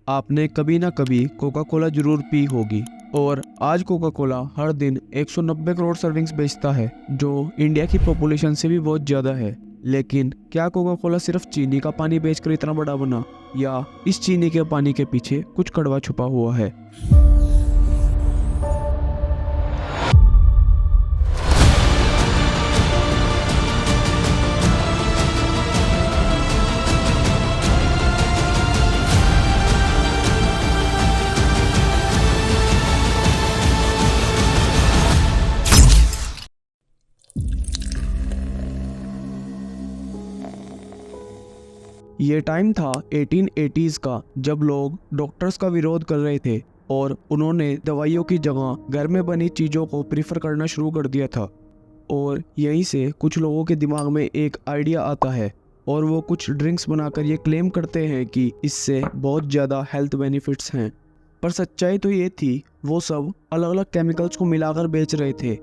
आपने कभी ना कभी कोका कोला जरूर पी होगी और आज कोका कोला हर दिन 190 करोड़ सर्विंग्स बेचता है, जो इंडिया की पॉपुलेशन से भी बहुत ज़्यादा है। लेकिन क्या कोका कोला सिर्फ चीनी का पानी बेचकर इतना बड़ा बना, या इस चीनी के पानी के पीछे कुछ कड़वा छुपा हुआ है? ये टाइम था 1880s का, जब लोग डॉक्टर्स का विरोध कर रहे थे और उन्होंने दवाइयों की जगह घर में बनी चीज़ों को प्रीफर करना शुरू कर दिया था। और यहीं से कुछ लोगों के दिमाग में एक आइडिया आता है और वो कुछ ड्रिंक्स बनाकर ये क्लेम करते हैं कि इससे बहुत ज़्यादा हेल्थ बेनिफिट्स हैं। पर सच्चाई तो ये थी, वो सब अलग अलग केमिकल्स को मिलाकर बेच रहे थे।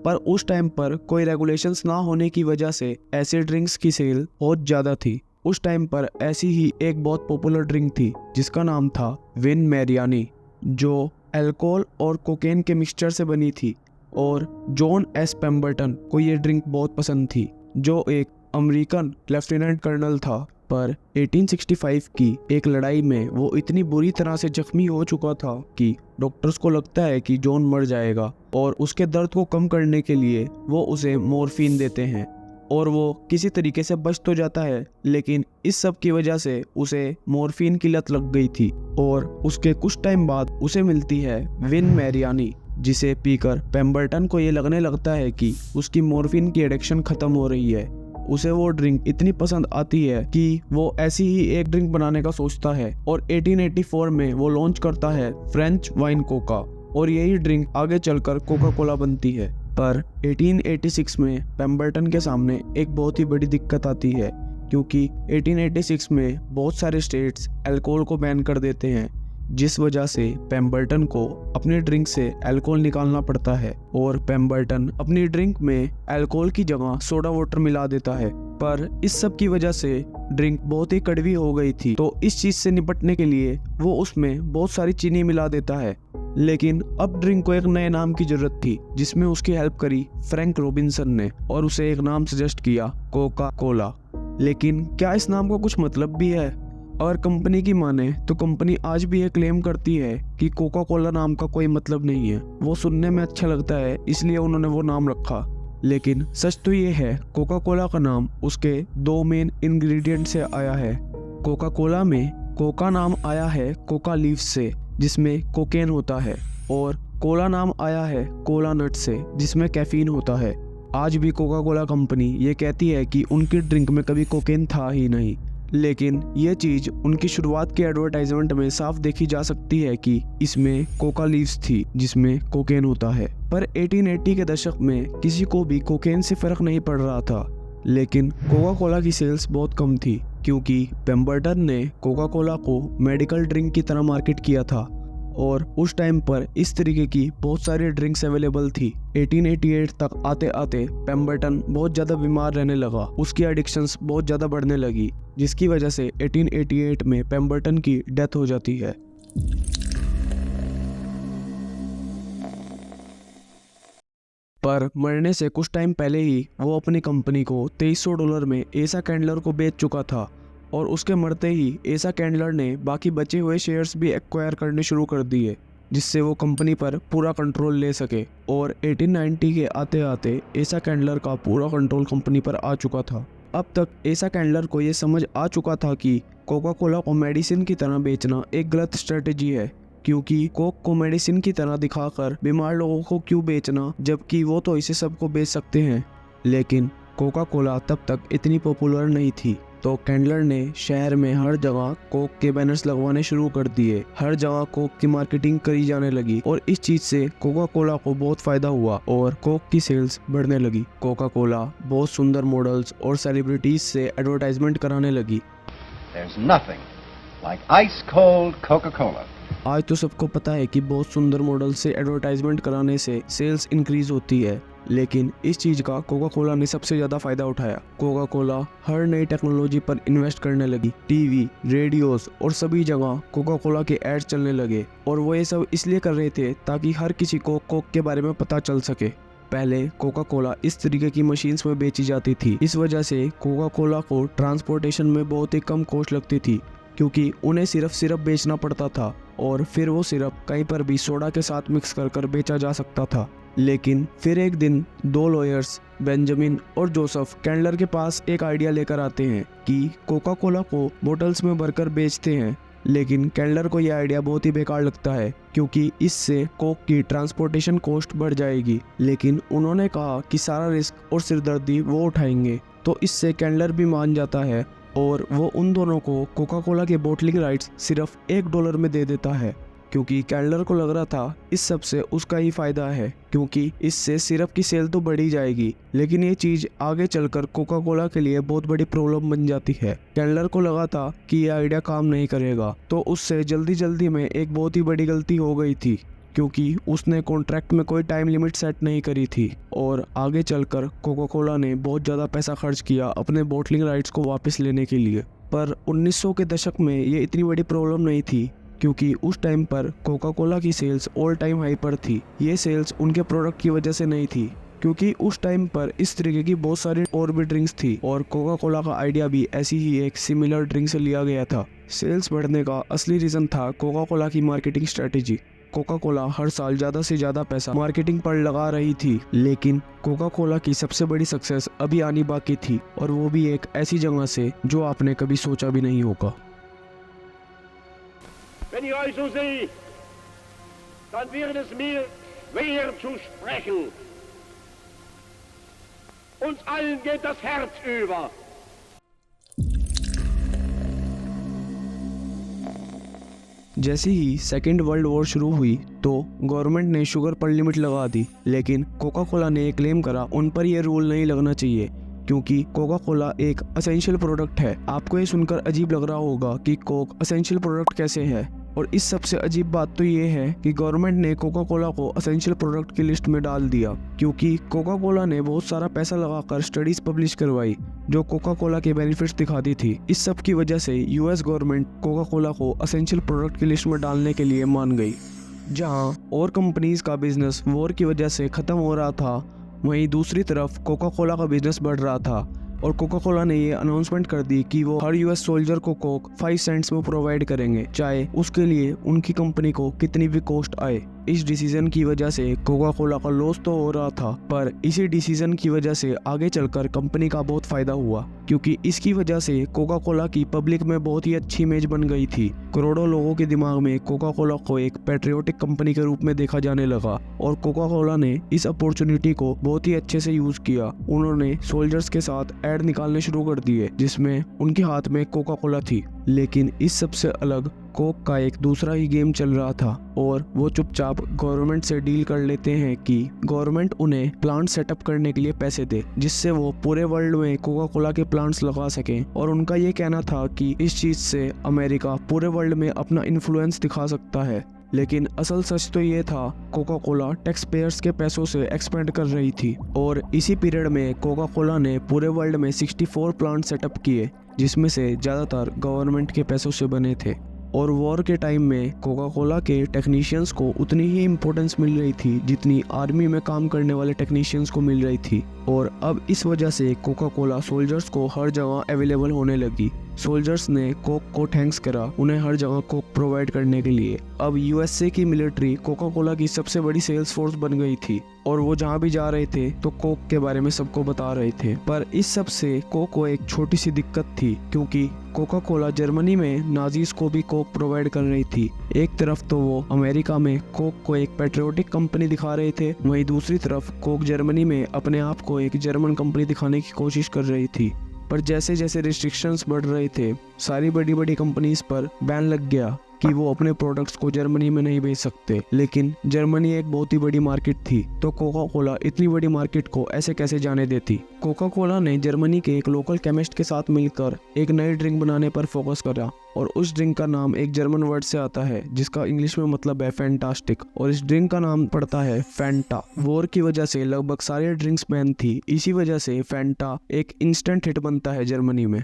पर उस टाइम पर कोई रेगुलेशंस ना होने की वजह से ऐसे ड्रिंक्स की सेल बहुत ज़्यादा थी। उस टाइम पर ऐसी ही एक बहुत पॉपुलर ड्रिंक थी जिसका नाम था विन मैरियानी, जो अल्कोहल और कोकेन के मिक्सचर से बनी थी। और जॉन एस पेम्बरटन को ये ड्रिंक बहुत पसंद थी, जो एक अमेरिकन लेफ्टिनेंट कर्नल था। पर 1865 की एक लड़ाई में वो इतनी बुरी तरह से जख्मी हो चुका था कि डॉक्टर्स को लगता है कि जॉन मर जाएगा, और उसके दर्द को कम करने के लिए वो उसे मॉर्फिन देते हैं और वो किसी तरीके से बच तो जाता है। लेकिन इस सब की वजह से उसे मॉर्फिन की लत लग गई थी और उसके कुछ टाइम बाद उसे मिलती है विन मैरियानी, जिसे पीकर पेम्बरटन को ये लगने लगता है कि उसकी मॉर्फिन की एडिक्शन खत्म हो रही है। उसे वो ड्रिंक इतनी पसंद आती है कि वो ऐसी ही एक ड्रिंक बनाने का सोचता है और 1884 में वो लॉन्च करता है फ्रेंच वाइन कोका, और यही ड्रिंक आगे चलकर कोका कोला बनती है। पर 1886 में पेम्बरटन के सामने एक बहुत ही बड़ी दिक्कत आती है, क्योंकि 1886 में बहुत सारे स्टेट्स अल्कोहल को बैन कर देते हैं, जिस वजह से पेम्बरटन को अपनी ड्रिंक से अल्कोहल निकालना पड़ता है। और पेम्बरटन अपनी ड्रिंक में अल्कोहल की जगह सोडा वाटर मिला देता है। पर इस सब की वजह से ड्रिंक बहुत ही कड़वी हो गई थी, तो इस चीज़ से निपटने के लिए वो उसमें बहुत सारी चीनी मिला देता है। लेकिन अब ड्रिंक को एक नए नाम की जरूरत थी, जिसमें उसकी हेल्प करी फ्रैंक रॉबिन्सन ने, और उसे एक नाम सजेस्ट किया, कोका कोला। लेकिन क्या इस नाम का कुछ मतलब भी है? और कंपनी की माने तो कंपनी आज भी ये क्लेम करती है कि कोका कोला नाम का कोई मतलब नहीं है, वो सुनने में अच्छा लगता है इसलिए उन्होंने वो नाम रखा। लेकिन सच तो ये है, कोका कोला का नाम उसके दो मेन इंग्रेडिएंट से आया है। कोका कोला में कोका नाम आया है कोका लीफ से, जिसमें कोकेन होता है, और कोला नाम आया है कोला नट से, जिसमें कैफीन होता है। आज भी कोका कोला कंपनी ये कहती है कि उनकी ड्रिंक में कभी कोकेन था ही नहीं, लेकिन ये चीज़ उनकी शुरुआत के एडवर्टाइजमेंट में साफ देखी जा सकती है कि इसमें कोका लीव्स थी जिसमें कोकेन होता है। पर 1880 के दशक में किसी को भी कोकेन से फर्क नहीं पड़ रहा था। लेकिन कोका कोला की सेल्स बहुत कम थी, क्योंकि पेम्बरटन ने कोका कोला को मेडिकल ड्रिंक की तरह मार्केट किया था, और उस टाइम पर इस तरीके की बहुत सारी ड्रिंक्स अवेलेबल थी। 1888 तक आते आते पेम्बरटन बहुत ज़्यादा बीमार रहने लगा, उसकी एडिक्शंस बहुत ज़्यादा बढ़ने लगी, जिसकी वजह से 1888 में पेम्बरटन की डेथ हो जाती है। पर मरने से कुछ टाइम पहले ही वो अपनी कंपनी को $2300 में एसा कैंडलर को बेच चुका था, और उसके मरते ही एसा कैंडलर ने बाकी बचे हुए शेयर्स भी एक्वायर करने शुरू कर दिए, जिससे वो कंपनी पर पूरा कंट्रोल ले सके। और 1890 के आते आते एसा कैंडलर का पूरा कंट्रोल कंपनी पर आ चुका था। अब तक एसा कैंडलर को ये समझ आ चुका था कि कोका कोला को मेडिसिन की तरह बेचना एक गलत स्ट्रेटेजी है, क्योंकि कोक को मेडिसिन की तरह दिखाकर बीमार लोगों को क्यों बेचना, जबकि वो तो इसे सबको बेच सकते हैं। लेकिन कोका कोला तब तक इतनी पॉपुलर नहीं थी, तो कैंडलर ने शहर में हर जगह कोक के बैनर्स लगवाने शुरू कर दिए। हर जगह कोक की मार्केटिंग करी जाने लगी, और इस चीज से कोका कोला को बहुत फायदा हुआ और कोक की सेल्स बढ़ने लगी। कोका कोला बहुत सुंदर मॉडल्स और सेलिब्रिटीज से एडवर्टाइजमेंट कराने लगी। There's nothing like ice cold Coca-Cola. आज तो सबको पता है कि बहुत सुंदर मॉडल से एडवर्टाइजमेंट कराने से सेल्स इंक्रीज होती है, लेकिन इस चीज़ का कोका कोला ने सबसे ज़्यादा फायदा उठाया। कोका कोला हर नई टेक्नोलॉजी पर इन्वेस्ट करने लगी। टीवी, रेडियोस और सभी जगह कोका कोला के एड चलने लगे और वो ये सब इसलिए कर रहे थे ताकि हर किसी को कोक के बारे में पता चल सके। पहले कोका कोला इस तरीके की मशीन्स में बेची जाती थी। इस वजह से कोका कोला को ट्रांसपोर्टेशन में बहुत ही कम कॉस्ट लगती थी, क्योंकि उन्हें सिर्फ सिरप बेचना पड़ता था और फिर वो सिरप कहीं पर भी सोडा के साथ मिक्स कर बेचा जा सकता था। लेकिन फिर एक दिन दो लॉयर्स बेंजामिन और जोसेफ कैंडलर के पास एक आइडिया लेकर आते हैं कि कोका कोला को बोतल्स में भरकर बेचते हैं। लेकिन कैंडलर को यह आइडिया बहुत ही बेकार लगता है, क्योंकि इससे कोक की ट्रांसपोर्टेशन कॉस्ट बढ़ जाएगी। लेकिन उन्होंने कहा कि सारा रिस्क और सिरदर्दी वो उठाएंगे, तो इससे कैंडलर भी मान जाता है और वो उन दोनों को कोका कोला के बोटलिंग राइट्स सिर्फ $1 में दे देता है, क्योंकि कैंडलर को लग रहा था इस सब से उसका ही फायदा है, क्योंकि इससे सिरप की सेल तो बढ़ी जाएगी। लेकिन ये चीज आगे चलकर कोका कोला के लिए बहुत बड़ी प्रॉब्लम बन जाती है। कैंडलर को लगा था कि ये आइडिया काम नहीं करेगा, तो उससे जल्दी में एक बहुत ही बड़ी गलती हो गई थी, क्योंकि उसने कॉन्ट्रैक्ट में कोई टाइम लिमिट सेट नहीं करी थी और आगे चलकर कोका कोला ने बहुत ज़्यादा पैसा खर्च किया अपने बोटलिंग राइट्स को वापस लेने के लिए। पर 1900 के दशक में ये इतनी बड़ी प्रॉब्लम नहीं थी, क्योंकि उस टाइम पर कोका कोला की सेल्स ऑल टाइम हाई पर थी। ये सेल्स उनके प्रोडक्ट की वजह से नहीं थी, क्योंकि उस टाइम पर इस तरीके की बहुत सारी और भी ड्रिंक्स थी और कोका कोला का आइडिया भी ऐसी ही एक सिमिलर ड्रिंक से लिया गया था। सेल्स बढ़ने का असली रीज़न था कोका कोला की मार्केटिंग स्ट्रेटेजी। कोका कोला हर साल ज़्यादा से ज़्यादा पैसा मार्केटिंग पर लगा रही थी, लेकिन कोका कोला की सबसे बड़ी सक्सेस अभी आनी बाकी थी, और वो भी एक ऐसी जगह से जो आपने कभी सोचा भी नहीं होगा। Wenn ich euch so sehe, dann wird es mir schwer zu sprechen. Uns allen geht das Herz über. जैसे ही सेकेंड वर्ल्ड वॉर शुरू हुई तो गवर्नमेंट ने शुगर पर लिमिट लगा दी, लेकिन कोका कोला ने क्लेम करा उन पर यह रूल नहीं लगना चाहिए, क्योंकि कोका कोला एक असेंशियल प्रोडक्ट है। आपको ये सुनकर अजीब लग रहा होगा कि कोक असेंशियल प्रोडक्ट कैसे है, और इस सबसे अजीब बात तो ये है कि गवर्नमेंट ने कोका कोला को असेंशियल प्रोडक्ट की लिस्ट में डाल दिया, क्योंकि कोका कोला ने बहुत सारा पैसा लगाकर स्टडीज पब्लिश करवाई जो कोका कोला के बेनिफिट्स दिखाती थी। इस सब की वजह से यूएस गवर्नमेंट कोका कोला को असेंशियल प्रोडक्ट की लिस्ट में डालने के लिए मान गई। जहां और कंपनीज का बिजनेस वॉर की वजह से खत्म हो रहा था, वहीं दूसरी तरफ कोका कोला का बिजनेस बढ़ रहा था और कोका कोला ने ये अनाउंसमेंट कर दी कि वो हर यूएस सोल्जर को कोक 5 सेंट्स में प्रोवाइड करेंगे, चाहे उसके लिए उनकी कंपनी को कितनी भी कॉस्ट आए। इस डिसीजन की वजह से कोका कोला का लॉस तो हो रहा था, पर इसी डिसीजन की वजह से आगे चलकर कंपनी का बहुत फायदा हुआ, क्योंकि इसकी वजह से कोका कोला की पब्लिक में बहुत ही अच्छी इमेज बन गई थी। करोड़ों लोगों के दिमाग में कोका कोला को एक पेट्रियोटिक कंपनी के रूप में देखा जाने लगा और कोका कोला ने इस अपॉर्चुनिटी को बहुत ही अच्छे से यूज किया। उन्होंने सोल्जर्स के साथ ऐड निकालने शुरू कर दिए जिसमें उनके हाथ में कोका कोला थी। लेकिन इस सबसे अलग कोक का एक दूसरा ही गेम चल रहा था और वो चुपचाप गवर्नमेंट से डील कर लेते हैं कि गवर्नमेंट उन्हें प्लांट सेटअप करने के लिए पैसे दे, जिससे वो पूरे वर्ल्ड में कोका कोला के प्लांट्स लगा सकें। और उनका ये कहना था कि इस चीज़ से अमेरिका पूरे वर्ल्ड में अपना इन्फ्लुएंस दिखा सकता है। लेकिन असल सच तो ये था, कोका कोला टैक्स पेयर्स के पैसों से एक्सपेंड कर रही थी और इसी पीरियड में कोका कोला ने पूरे वर्ल्ड में 64 प्लांट सेटअप किए, जिसमें से ज़्यादातर गवर्नमेंट के पैसों से बने थे। और वॉर के टाइम में कोका कोला के टेक्नीशियंस को उतनी ही इम्पोर्टेंस मिल रही थी जितनी आर्मी में काम करने वाले टेक्नीशियंस को मिल रही थी। और अब इस वजह से कोका कोला सोल्जर्स को हर जगह अवेलेबल होने लगी। सोल्जर्स ने कोक को थैंक्स करा उन्हें हर जगह कोक प्रोवाइड करने के लिए। अब यूएसए की मिलिट्री कोका कोला की सबसे बड़ी सेल्स फोर्स बन गई थी और वो जहाँ भी जा रहे थे तो कोक के बारे में सबको बता रहे थे। पर इस सब से कोक को एक छोटी सी दिक्कत थी, क्योंकि कोका कोला जर्मनी में नाजीज को भी कोक प्रोवाइड कर रही थी। एक तरफ तो वो अमेरिका में कोक को एक पेट्रियोटिक कंपनी दिखा रहे थे, वहीं दूसरी तरफ कोक जर्मनी में अपने आप को एक जर्मन कंपनी दिखाने की कोशिश कर रही थी। पर जैसे जैसे रिस्ट्रिक्शंस बढ़ रहे थे, सारी बड़ी बड़ी कंपनीज पर बैन लग गया कि वो अपने प्रोडक्ट्स को जर्मनी में नहीं बेच सकते, लेकिन जर्मनी एक बहुत ही बड़ी मार्केट थी, तो कोका कोला इतनी बड़ी मार्केट को ऐसे कैसे जाने देती। कोका कोला ने जर्मनी के एक लोकल केमिस्ट के साथ मिलकर एक नई ड्रिंक बनाने पर फोकस करा, और उस ड्रिंक का नाम एक जर्मन वर्ड से आता है जिसका इंग्लिश में मतलब है फैंटास्टिक, और इस ड्रिंक का नाम पड़ता है फैंटा। वॉर की वजह से लगभग सारी ड्रिंक्स बैन थी, इसी वजह से फैंटा एक इंस्टेंट हिट बनता है जर्मनी में।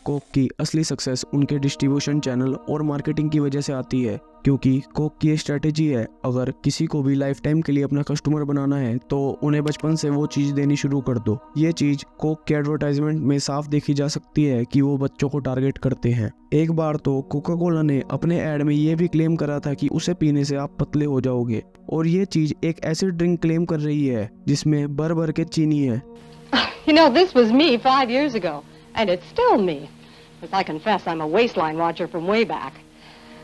कोक की असली सक्सेस उनके डिस्ट्रीब्यूशन चैनल और मार्केटिंग की वजह से आती है, क्योंकि कोक की स्ट्रेटेजी है, अगर किसी को भी लाइफ टाइम के लिए अपना कस्टमर बनाना है तो उन्हें बचपन से वो चीज़ देनी शुरू कर दो। ये चीज़ कोक के एडवर्टाइजमेंट में साफ देखी जा सकती है कि वो बच्चों को टारगेट करते हैं। एक बार तो कोका कोला ने अपने ऐड में ये भी क्लेम करा था कि उसे पीने से आप पतले हो जाओगे, और ये चीज़ एक ऐसी ड्रिंक क्लेम कर रही है जिसमें भर भर के चीनी है। You know, this was me 5 years ago, and it's still me. Because I confess I'm a waistline watcher from way back.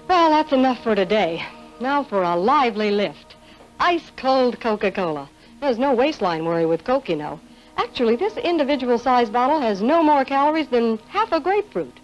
Well, that's enough for today. Now for a lively lift. Ice cold Coca-Cola. There's no waistline worry with Coke, you know. Actually, this individual size bottle has no more calories than half a grapefruit.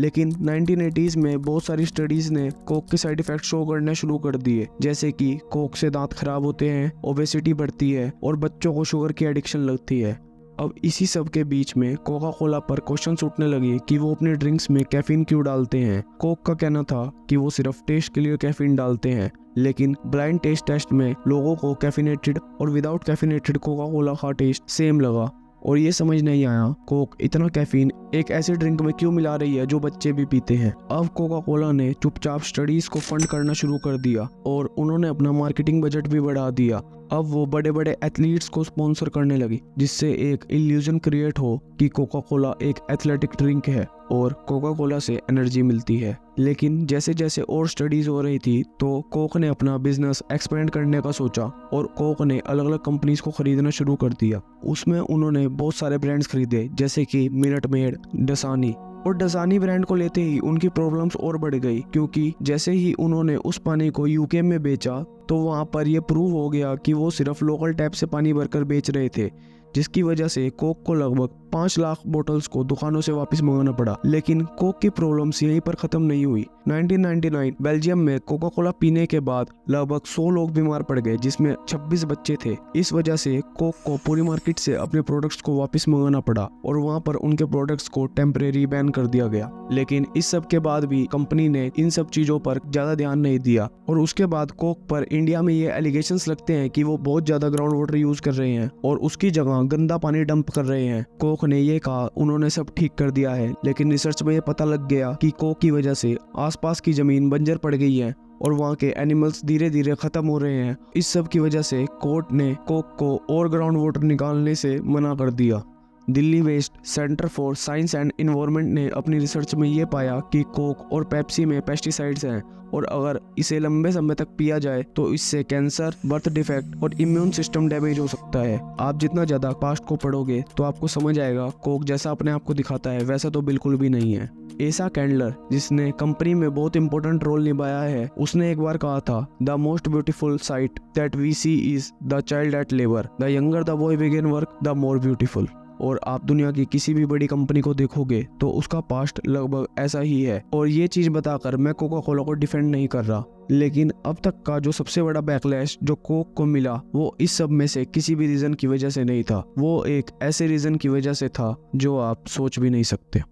लेकिन 1980s में बहुत सारी studies ने Coke के side effect show करना शुरू कर दिए, जैसे कि कोक से दांत खराब होते हैं, ओबेसिटी बढ़ती है और बच्चों को शुगर की एडिक्शन लगती है। अब इसी सब के बीच में कोका कोला पर क्वेश्चन उठने लगे कि वो अपने ड्रिंक्स में कैफीन क्यों डालते हैं। कोक का कहना था कि वो सिर्फ टेस्ट के लिए कैफीन डालते हैं, लेकिन ब्लाइंड टेस्ट में लोगों को कैफिनेटेड और विदाउट कैफिनेटेड कोका कोला का टेस्ट सेम लगा, और ये समझ नहीं आया कोक इतना कैफीन एक ऐसी ड्रिंक में क्यों मिला रही है जो बच्चे भी पीते हैं। अब कोका कोला ने चुपचाप स्टडीज को फंड करना शुरू कर दिया और उन्होंने अपना मार्केटिंग बजट भी बढ़ा दिया। अब वो बड़े बड़े एथलीट्स को स्पॉन्सर करने लगी, जिससे एक इल्यूजन क्रिएट हो कि कोका कोला एक एथलेटिक ड्रिंक है और कोका कोला से एनर्जी मिलती है। लेकिन जैसे जैसे और स्टडीज हो रही थी तो कोक ने अपना बिजनेस एक्सपेंड करने का सोचा और कोक ने अलग अलग कंपनीज को खरीदना शुरू कर दिया। उसमें उन्होंने बहुत सारे ब्रांड्स खरीदे, जैसे कि मिनट मेड, डसानी, और डसानी ब्रांड को लेते ही उनकी प्रॉब्लम्स और बढ़ गई, क्योंकि जैसे ही उन्होंने उस पानी को यूके में बेचा तो वहाँ पर यह प्रूव हो गया कि वो सिर्फ लोकल टैप से पानी भरकर बेच रहे थे, जिसकी वजह से कोक को लगभग 5 लाख बोतल्स को दुकानों से वापस मंगाना पड़ा। लेकिन कोक की प्रॉब्लम्स यहीं पर खत्म नहीं हुई। 1999 बेल्जियम में कोका कोला पीने के बाद लगभग 100 लोग बीमार पड़ गए, जिसमें 26 बच्चे थे। इस वजह से कोक को पूरी मार्केट से अपने प्रोडक्ट्स को वापस मंगाना पड़ा और वहाँ पर उनके प्रोडक्ट्स को टेम्परेरी बैन कर दिया गया। लेकिन इस सब के बाद भी कंपनी ने इन सब चीजों पर ज्यादा ध्यान नहीं दिया, और उसके बाद कोक पर इंडिया में ये एलिगेशंस लगते हैं कि वो बहुत ज्यादा ग्राउंड वाटर यूज कर रहे हैं और उसकी जगह गंदा पानी डंप कर रहे हैं। कोक ने ये कहा उन्होंने सब ठीक कर दिया है, लेकिन रिसर्च में ये पता लग गया कि कोक की वजह से आसपास की जमीन बंजर पड़ गई है और वहाँ के एनिमल्स धीरे धीरे खत्म हो रहे हैं। इस सब की वजह से कोर्ट ने कोक को और ग्राउंड वाटर निकालने से मना कर दिया। Delhi based centre for science and environment ने अपनी रिसर्च में ये पाया कि कोक और पेप्सी में पेस्टिसाइड्स हैं और अगर इसे लंबे समय तक पिया जाए तो इससे कैंसर, बर्थ डिफेक्ट और इम्यून सिस्टम डैमेज हो सकता है। आप जितना ज़्यादा पास्ट को पढ़ोगे तो आपको समझ आएगा कोक जैसा अपने आप को दिखाता है वैसा तो बिल्कुल भी नहीं है। एसा कैंडलर, जिसने कंपनी में बहुत इंपॉर्टेंट रोल निभाया है, उसने एक बार कहा था, the most beautiful sight that we see is the child at labour, the younger the boy begin work the more beautiful. और आप दुनिया की किसी भी बड़ी कंपनी को देखोगे तो उसका पास्ट लगभग ऐसा ही है। और ये चीज बताकर मैं कोका कोला को डिफेंड नहीं कर रहा, लेकिन अब तक का जो सबसे बड़ा बैकलैश जो कोक को मिला वो इस सब में से किसी भी रीजन की वजह से नहीं था, वो एक ऐसे रीजन की वजह से था जो आप सोच भी नहीं सकते।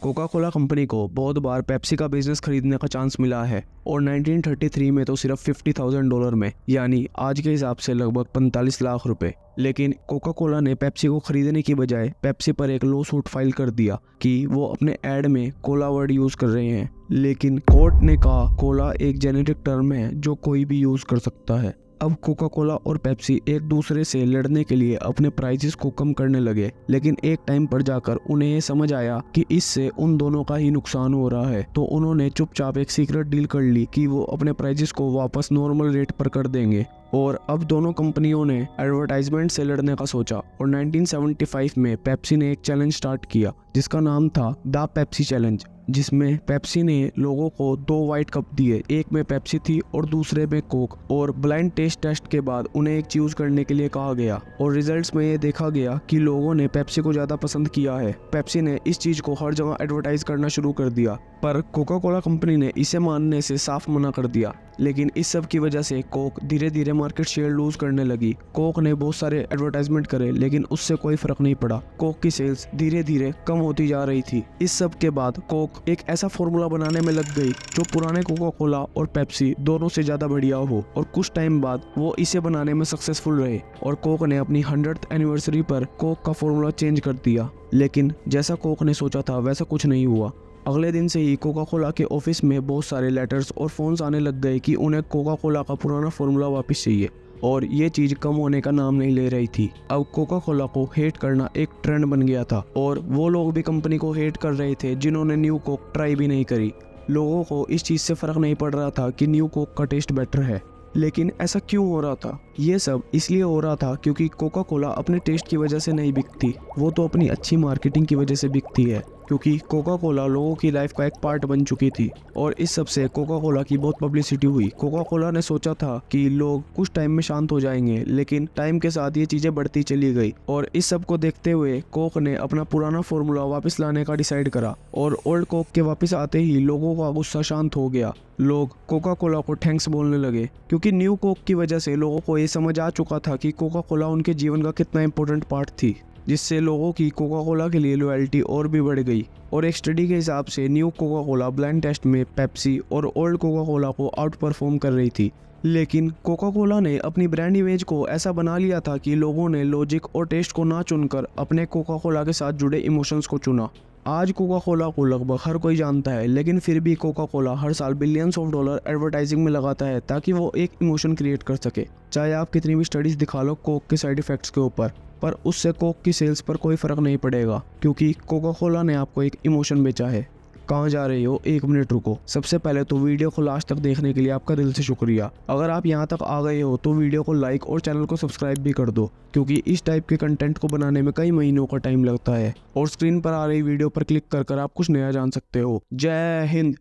कोका कोला कंपनी को बहुत बार पेप्सी का बिजनेस खरीदने का चांस मिला है और 1933 में तो सिर्फ $50,000 में, यानी आज के हिसाब से लगभग 45 लाख रुपए। लेकिन कोका कोला ने पेप्सी को खरीदने की बजाय पेप्सी पर एक लॉ सूट फाइल कर दिया कि वो अपने एड में कोला वर्ड यूज कर रहे हैं। लेकिन कोर्ट ने कहा कोला एक जेनेरिक टर्म है जो कोई भी यूज कर सकता है। अब कोका कोला और पेप्सी एक दूसरे से लड़ने के लिए अपने प्राइसेस को कम करने लगे, लेकिन एक टाइम पर जाकर उन्हें ये समझ आया कि इससे उन दोनों का ही नुकसान हो रहा है, तो उन्होंने चुपचाप एक सीक्रेट डील कर ली कि वो अपने प्राइसेस को वापस नॉर्मल रेट पर कर देंगे। और अब दोनों कंपनियों ने एडवर्टाइजमेंट से लड़ने का सोचा और 1975 में पेप्सी ने एक चैलेंज स्टार्ट किया जिसका नाम था द पेप्सी चैलेंज, जिसमें पेप्सी ने लोगों को 2 वाइट कप दिए, एक में पेप्सी थी और दूसरे में कोक, और ब्लाइंड टेस्ट के बाद उन्हें एक चूज करने के लिए कहा गया और रिजल्ट्स में ये देखा गया कि लोगों ने पेप्सी को ज्यादा पसंद किया है। पेप्सी ने इस चीज को हर जगह एडवर्टाइज करना शुरू कर दिया, पर कोका कोला कंपनी ने इसे मानने से साफ मना कर दिया। लेकिन इस सब की वजह से कोक धीरे धीरे मार्केट शेयर लूज करने लगी। कोक ने बहुत सारे एडवर्टाइजमेंट करे लेकिन उससे कोई फर्क नहीं पड़ा। कोक की सेल्स धीरे धीरे कम होती जा रही थी। इस सब के बाद कोक एक ऐसा फॉर्मूला बनाने में लग गई जो पुराने कोका कोला और पेप्सी दोनों से ज्यादा बढ़िया हो, और कुछ टाइम बाद वो इसे बनाने में सक्सेसफुल रहे और कोक ने अपनी 100th एनिवर्सरी पर कोक का फॉर्मूला चेंज कर दिया। लेकिन जैसा कोक ने सोचा था वैसा कुछ नहीं हुआ। अगले दिन से ही कोका कोला के ऑफिस में बहुत सारे लेटर्स और फोन्स आने लग गए कि उन्हें कोका कोला का पुराना फॉर्मूला वापस चाहिए, और ये चीज कम होने का नाम नहीं ले रही थी। अब कोका कोला को हेट करना एक ट्रेंड बन गया था, और वो लोग भी कंपनी को हेट कर रहे थे जिन्होंने न्यू कोक ट्राई भी नहीं करी। लोगों को इस चीज से फर्क नहीं पड़ रहा था कि न्यू कोक का टेस्ट बेटर है। लेकिन ऐसा क्यों हो रहा था? ये सब इसलिए हो रहा था क्योंकि कोका कोला अपने टेस्ट की वजह से नहीं बिकती, वो तो अपनी अच्छी मार्केटिंग की वजह से बिकती है। क्योंकि कोका कोला लोगों की लाइफ का एक पार्ट बन चुकी थी, और इस सब से कोका कोला की बहुत पब्लिसिटी हुई। कोका कोला ने सोचा था कि लोग कुछ टाइम में शांत हो जाएंगे, लेकिन टाइम के साथ ये चीजें बढ़ती चली गई, और इस सब को देखते हुए कोक ने अपना पुराना फॉर्मूला वापस लाने का डिसाइड करा। और ओल्ड कोक के वापस आते ही लोगों का गुस्सा शांत हो गया। लोग कोका कोला को थैंक्स बोलने लगे, क्योंकि न्यू कोक की वजह से लोगों को ये समझ आ चुका था कि कोका कोला उनके जीवन का कितना इंपॉर्टेंट पार्ट थी, जिससे लोगों की कोका कोला के लिए लॉयल्टी और भी बढ़ गई। और एक स्टडी के हिसाब से new Coca Cola blind test में पेप्सी और ओल्ड कोका कोला को आउट परफॉर्म कर रही थी। लेकिन कोका कोला ने अपनी ब्रांड इमेज को ऐसा बना लिया था कि लोगों ने लॉजिक और टेस्ट को ना चुनकर अपने कोका कोला के साथ जुड़े इमोशंस को चुना। आज कोका कोला को लगभग हर कोई जानता है, लेकिन फिर भी कोका कोला हर साल बिलियंस ऑफ डॉलर एडवर्टाइजिंग में लगाता है ताकि वो एक इमोशन क्रिएट कर सके। चाहे आप कितनी भी स्टडीज दिखा लो कोक के साइड इफेक्ट्स के ऊपर, पर उससे कोक की सेल्स पर कोई फर्क नहीं पड़ेगा, क्योंकि कोका कोला ने आपको एक इमोशन बेचा है। कहाँ जा रहे हो? 1 मिनट रुको। सबसे पहले तो वीडियो को लास्ट तक देखने के लिए आपका दिल से शुक्रिया। अगर आप यहाँ तक आ गए हो तो वीडियो को लाइक और चैनल को सब्सक्राइब भी कर दो, क्योंकि इस टाइप के कंटेंट को बनाने में कई महीनों का टाइम लगता है। और स्क्रीन पर आ रही वीडियो पर क्लिक कर आप कुछ नया जान सकते हो। जय हिंद।